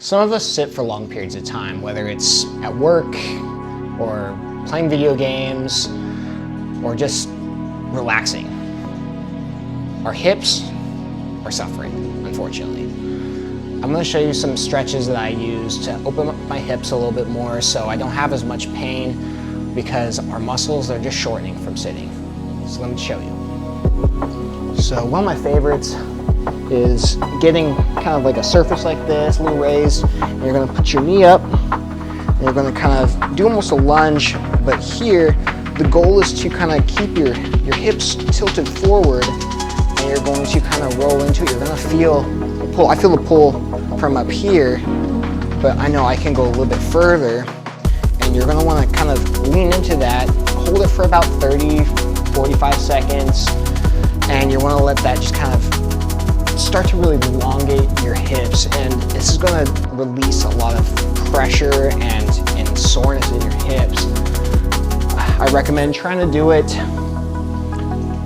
Some of us sit for long periods of time, whether it's at work or playing video games or just relaxing. Our hips are suffering, unfortunately. I'm going to show you some stretches that I use to open up my hips a little bit more so I don't have as much pain, because our muscles are just shortening from sitting. So let me show you. So one of my favorites is getting kind of like a surface like this, a little raised, and you're going to put your knee up, and you're going to kind of do almost a lunge, but here the goal is to kind of keep your hips tilted forward, and you're going to kind of roll into it. You're going to feel the pull. I feel the pull from up here, but I know I can go a little bit further, and you're going to want to kind of lean into that, hold it for about 30, 45 seconds, and you want to let that just kind of start to really elongate your hips, and this is going to release a lot of pressure and soreness in your hips. I recommend trying to do it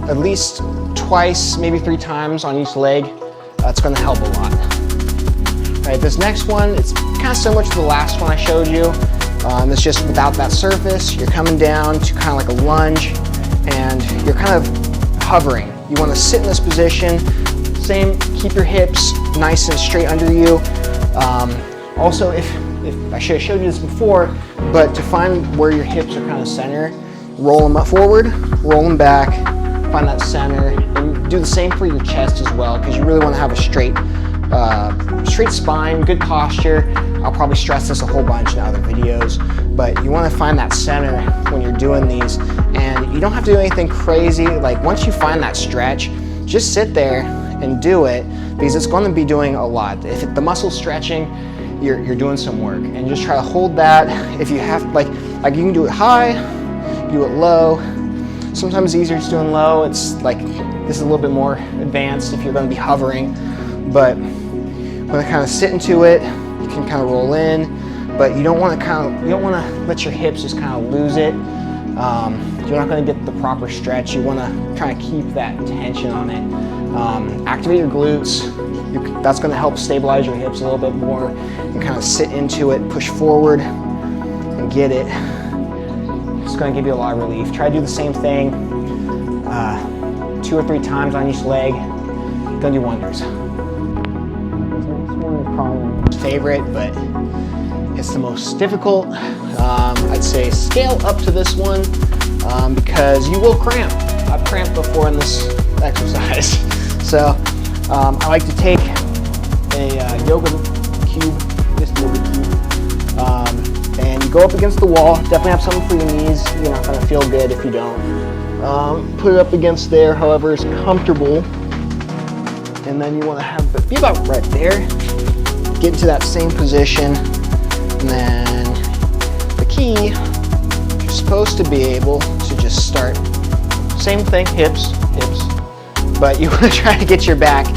at least twice, maybe 3 times on each leg. It's going to help a lot. All right, this next one, it's kind of similar to the last one I showed you. It's just without that surface. You're coming down to kind of like a lunge, and you're kind of hovering. You want to sit in this position. Same, keep your hips nice and straight under you. Also, if I should have showed you this before, but to find where your hips are kind of center, roll them up forward, roll them back, find that center, and do the same for your chest as well, because you really want to have a straight spine, good posture. I'll probably stress this a whole bunch in other videos, but you want to find that center when you're doing these, and you don't have to do anything crazy. Like, once you find that stretch, just sit there and do it, because it's going to be doing a lot. If the muscle's stretching, you're doing some work, and just try to hold that. If you have, like you can do it high, do it low. Sometimes it's easier just doing low. It's like, this is a little bit more advanced if you're going to be hovering, but when I kind of sit into it, you can kind of roll in, but you don't want to let your hips just kind of lose it. You're not going to get the proper stretch. You want to try to keep that tension on it. Activate your glutes. That's going to help stabilize your hips a little bit more, and kind of sit into it, push forward, and get it. It's going to give you a lot of relief. Try to do the same thing 2 or 3 times on each leg. It's going to do wonders. This one is probably my favorite, but it's the most difficult. I'd say scale up to this one because you will cramp. I've cramped before in this exercise. So I like to take a yoga cube, and you go up against the wall. Definitely have something for your knees. You're not going to feel good if you don't. Put it up against there, however is comfortable, and then you want to have be about right there. Get into that same position, and then the key, you're supposed to be able to just start. Same thing, hips, but you want to try to get your back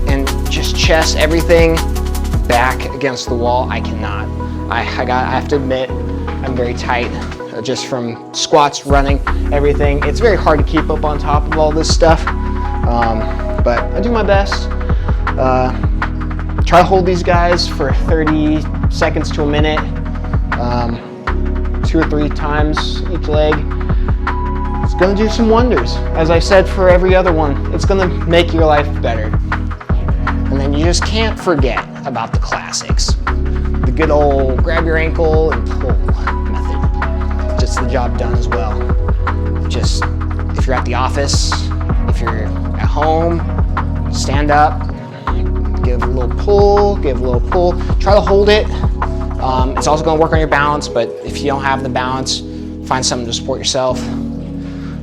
and just chest everything back against the wall. I cannot. I have to admit, I'm very tight just from squats, running, everything. It's very hard to keep up on top of all this stuff, but I do my best. Try to hold these guys for 30 seconds to a minute, 2 or 3 times each leg. It's going to do some wonders. As I said for every other one, it's going to make your life better. And then you just can't forget about the classics. The good old grab your ankle and pull method. Just the job done as well. Just, if you're at the office, if you're at home, stand up, give a little pull, Try to hold it. It's also going to work on your balance, but if you don't have the balance, find something to support yourself.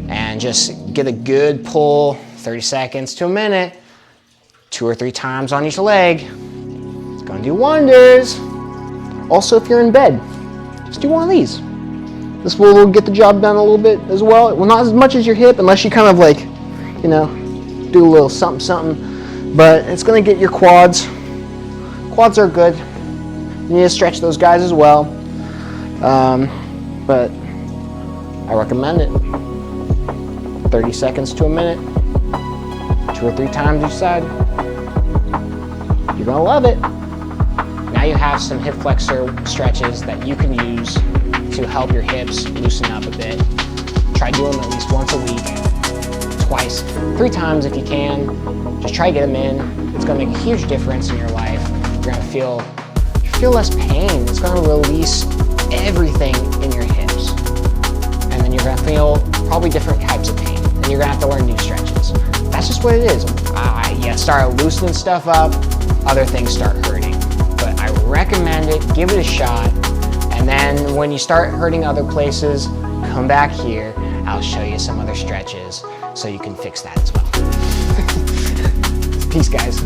And just get a good pull, 30 seconds to a minute, 2 or 3 times on each leg. It's gonna do wonders. Also, if you're in bed, just do one of these. This will get the job done a little bit as well. Well, not as much as your hip, unless you kind of like, do a little something, but it's gonna get your quads. Quads are good. You need to stretch those guys as well. But I recommend it. 30 seconds to a minute, 2 or 3 times each side. You're gonna love it. Now you have some hip flexor stretches that you can use to help your hips loosen up a bit. Try doing them at least once a week, twice, 3 times if you can. Just try to get them in. It's gonna make a huge difference in your life. You're gonna feel less pain. It's gonna release everything in your hips. And then you're gonna feel probably different types of pain. And you're gonna have to learn new stretches. That's just what it is. You start loosening stuff up, other things start hurting. But I recommend it, give it a shot. And then when you start hurting other places, come back here. I'll show you some other stretches so you can fix that as well. Peace, guys.